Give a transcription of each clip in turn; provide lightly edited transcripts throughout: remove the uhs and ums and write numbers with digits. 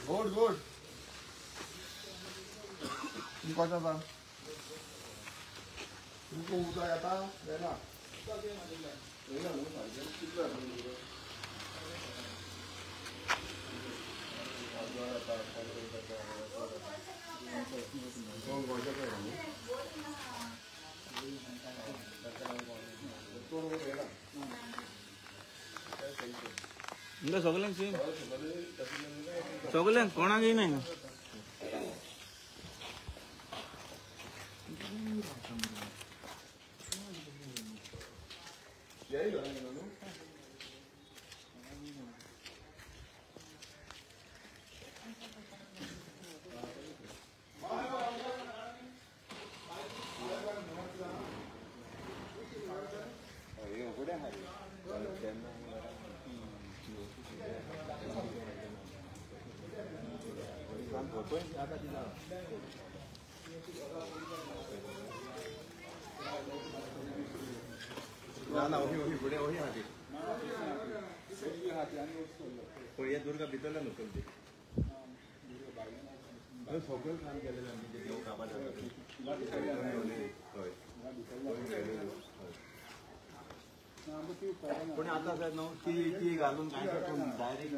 good good कसा था तुमको उठा आता रहना सगळ्यांक कोणाक येयना ना वही पुढे वही हाती पळया दुर्गा भितरला नको ते सगळं काम केलेलं आम्ही जे देव कामात पण आता सर नो ती घालून काय करतो डायरेक्ट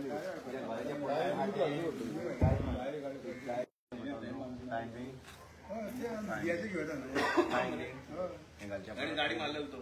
गाडी मारला होतो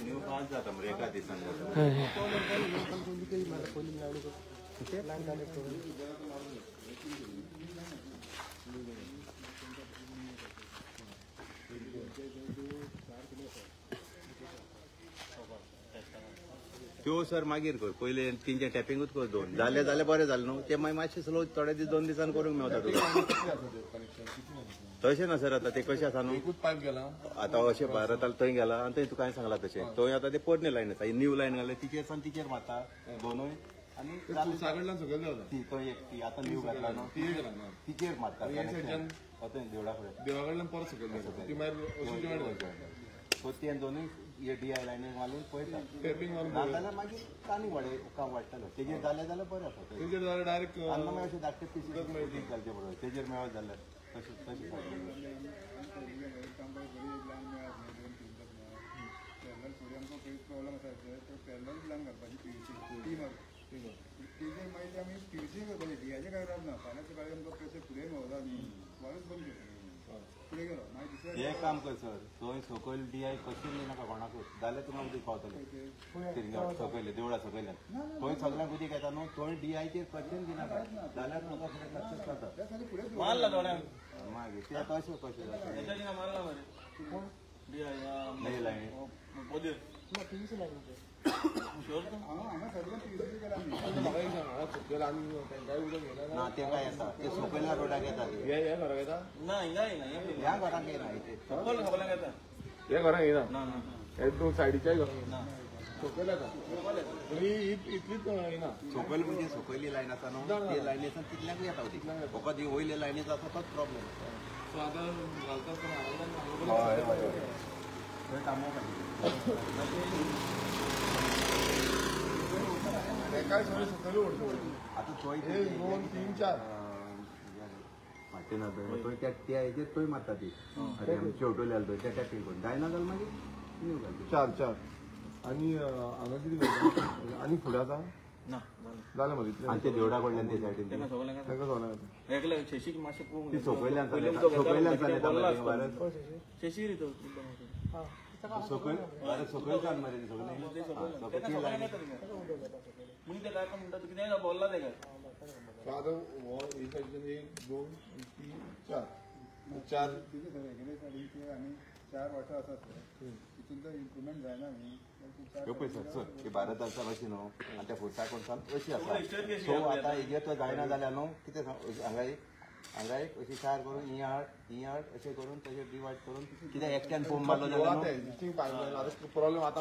न्यू पास जाता मग एका दिवसांनी त्यो सर मागीर कर पहिले तीनचे टॅपिंगूच कर दोन जाले जाल्यार बरें जालें न्हू ते मागीर मातशें स्लो थोडे दीस 2 दिसान करूंक मेवता तुका तशें ना सर आतां ते कशें आसा न्हू आतां अशें भायर आतां थंय गेला आनी थंय तुका हांवें सांगलां तशें थंय आतां ते पोरणे लायन आसा न्यू लायन घाले तिचेर सावन तिचेर मारता दोनूय आनी थंय एक ती आतां न्यू घातला न्हू तिचेर मारता देवळा कडल्यान परत सो ते दोनूय DI लायनीक घालून पळयता नाजाल्यार मागीर कानी काम वाडटलो तेजेर जालें जाल्यार बरें आसा डायरेक्ट आनी मागीर अशें धाकटे पीस घालचे बरोबर तेजेर मेळत जाल्यार तशें तशें प्रॉब्लम आसा प्लॅन घालपाची तेजेर मागीर आमी PVC करपाची DIचे काय रावना फाल्यां सकाळीं आमकां पयशे फुडें मेळटा न्ही वारूच बंद करता फुडें गेलो मागीर एक काम कर सर थंय सकयल DI कशी नाका कोणाकूच जाल्यार तुका उदीक पावतलें सकयले देवळा सकयल्यान थंय सगळ्यांक उदीक येता न्हू थंय DIचेर कशेंच दिनाका जाल्यार तुका फुडें लक्षात जाता मागीर ते आतां अशें कशें जाता ना ते काय येता ते सकयल्या रोडाक येता ह्या घरांक येना ह्या घरांक येना सायडीच्या सकयल येता इतलीच येना सकयल म्हणजे सकयली लायन आसा न्हू ते लायनीसान तितल्यांक येता उदीक फकत ही वयले लायनीच आसा तोच प्रॉब्लेम आता 2 3 4 मार्टिना त्या हेजेर तोय मारता ती शेवटोले आल्या त्या टॅपिंग करून जायना जाल्यार मागीर न्यू घालता 4 आनी हांगा कितें करता आनी फुडें आसा ना जालें मरे आनी ते देवळा कडल्यान ते सायडीन ताका सगळ्यांक शेशीक मातशें ती सकयल्यान सकयल्यान सकयल सकयल मरे सगळे मग ते काय म्हणतात किती बोलला ते काय आता एक 2 3 4 आणि 4 वाटा असतात तिथून जर इम्प्रुवमेंट जायना न्ही सर भारताच्या भाशेन न्हू आनी त्या फुडटा कोण अशी आसा सो आतां हेजेर तो जायना जाल्यार न्हू कितें हांगा एक अशी 4 करून ही आड अशें करून तेजेर डिवायड करून कित्याक एकट्यान फोन मारलो जाल्यार प्रॉब्लेम आता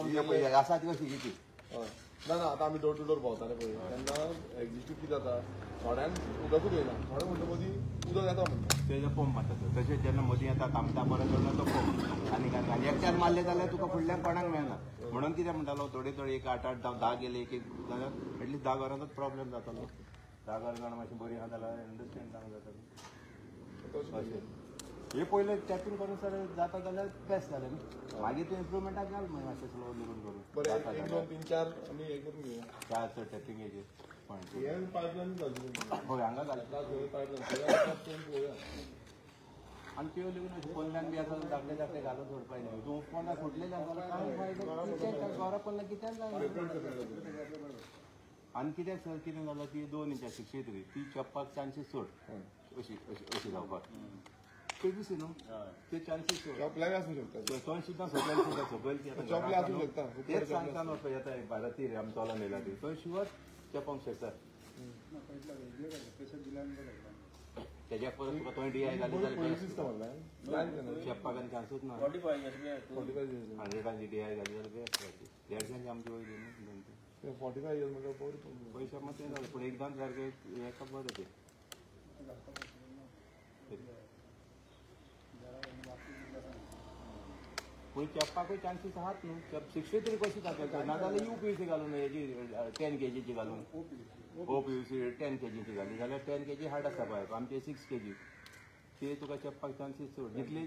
आसा ती कशी किती ना आता आम्ही डोर टू डोर भोंवताले पळय तेन्ना एक्झिस्टीव कितें जाता थोड्यांक उदकूच येना थोडे म्हणटा मदीं उदक येता म्हणटा तेजो पंप मारता तशेंच जेन्ना मदीं येता कामता परत तेन्ना तो पंप आनी एकट्यान मारले जाल्यार तुका फुडल्यान कोणाक मेळना म्हणून कितें म्हणटालो थोडे एक 8 10 गेले एक जाल्यार एटलीस्ट 10 घरांचोच प्रॉब्लेम जातालो 10 घरां मातशें बरी आहा जाल्यार अंडरस्टँड जावंक जाताली हे पयलें चॅकिंग करून सर जाता जाल्यार बेस्ट जालें न्ही मागीर तूं इम्प्रुवमेंटाक घाल मातशें स्लो लिरून करून बरें 1 2 3 4 आमी हे करून घेवया 4 सर टॅपिंगेचेर हे पायपलायन घालून हय हांगा घाल पायपलायन आनी त्यो लिहून अशें पयल्यान बी आसा धाकटे धाकटे घालून सोडपाक न्ही तूं कोणाक फुटलें जाल्यार कांय फायदो कित्याक गौरव पडला कित्याक जाय आनी कित्याक सर कितें जालां ती 2 इंचां 63 ती चप्पाक चान्सीस चड अशी जावपाक केबीसी न्हू ते चान्सीस चड चॉपलाय आसूं शकता थंय सुद्दां सकयल चॉपलाय आसूं शकता तेच सांगता न्हू पळय येता भारती रे आमी चोला नेला ती थंय शुवर चेपंक शकता तेज्या परत तुका थंय DI घाली जाल्यार चेपपाक आनी चान्सूच ना 100 DI घाली जाल्यार बेस्ट जाती 150 आमची वयली न्हू 45 इयर्स म्हणजे पयशे मात जाले पूण एकदां सारकें हेका बरें ते पूण चेपपाकूय चान्सीस आहात न्हू 63 कशी दाखयता नाजाल्यार UPVC घालून हेजी 10 kg घालून OPVC 10 kg घाली जाल्यार 10 kg हार्ड आसता पळय आमचे 6 kg ते तुका चेपपाक चान्सीस चड जितली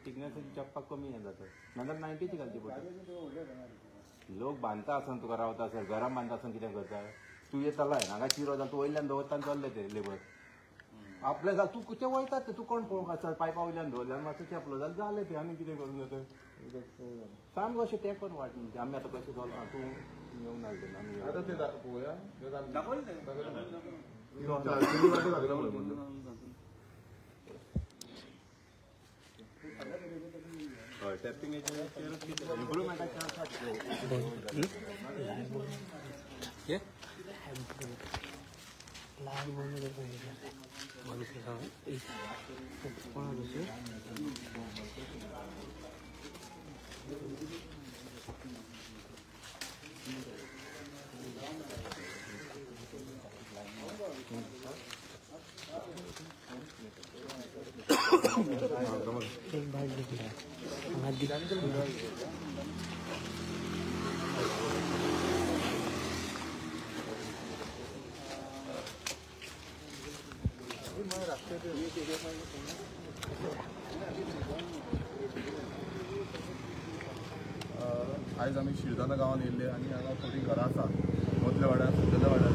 थिकनेसाची चेपपाक कमी हे जाता नाजाल्यार 90ची घालची पडटा लोक बांदता आसन तुका रावता सर घरान बांदता आसन कितें करता तूं येतालाय हांगा चिरो जाता तूं वयल्यान दवरता आनी चल्ले ते लेबर आपल्या जाल तूं कुठे वयतात ते तूं कोण पळोवंक आसता पायपा वयल्यान दवरल्यान मातसो चेपलो जाल्यार जालें तें आनी कितें करूंक जाता सामकें अशें तें करून वाट म्हणजे आमी आतां कशें चलना तूं येवंक ना आमी आता ते पळोवया हय टॅपिंगेचेर इम्प्रुवमेंटाचें आसा आयज आमी शिरदाना गांवांत येयल्ले आनी हांगा थोडीं घरां आसा मदल्या वाड्यार सकयल्या वाड्यार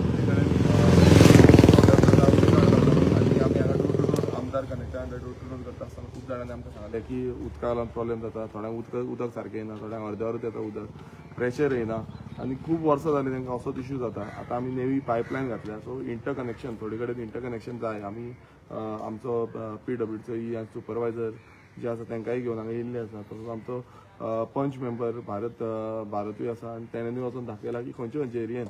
आनी आमी हांगा डोर टू डोर आमदार कनेक्टर डोर टू डोर करता आसतना खूब जाणांनी आमकां सांगलें की उदका लागून प्रॉब्लेम जाता थोड्यांक उदक सारकें येना थोड्यांक अर्देवरूच येता उदक प्रेशर येना आनी खूब वर्सां जालीं तांकां असोच इश्यू जाता आतां आमी नेवी पायपलायन घातल्या सो इंटरकनेक्शन थोडे कडेन इंटरकनेक्शन जाय आमी आमचो PWDचो सुपरवायझर जे आसा तांकांय घेवन हांगा येयल्ले आसा तसोच आमचो पंच मेंबर भारतूय आसा आनी तेणेंय वचून दाखयला की खंयचे खंयचे एरियेन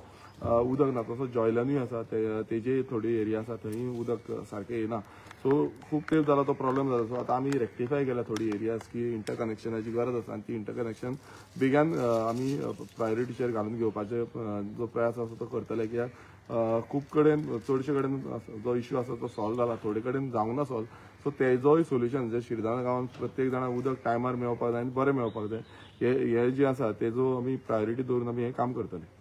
उदक ना तसोच जॉयलनूय आसा तेजे थोडी एरिया आसा थंय उदक सारकें येना सो खूब तेंप जाला तो प्रॉब्लेम जाता सो आतां आमी रेक्टिफाय केल्या थोडी एरियाज की इंटरकनेक्शनाची गरज आसा आनी ती इंटरकनेक्शन बेगीन आमी प्रायोरिटीचेर घालून घेवपाचे जो प्रयास आसा तो करतले कित्याक खूब कडेन चडशे कडेन जो इश्यू आसा तो सॉल्व जाला थोडे कडेन जावंक ना सॉल्व सो तेजोय सोल्युशन जे शिरदाना गांवांत प्रत्येक जाणां उदक टायमार मेळपाक जाय आनी बरें मेळपाक जाय हे जे आसा तेजो आमी प्रायोरिटी दवरून आमी हें काम करतले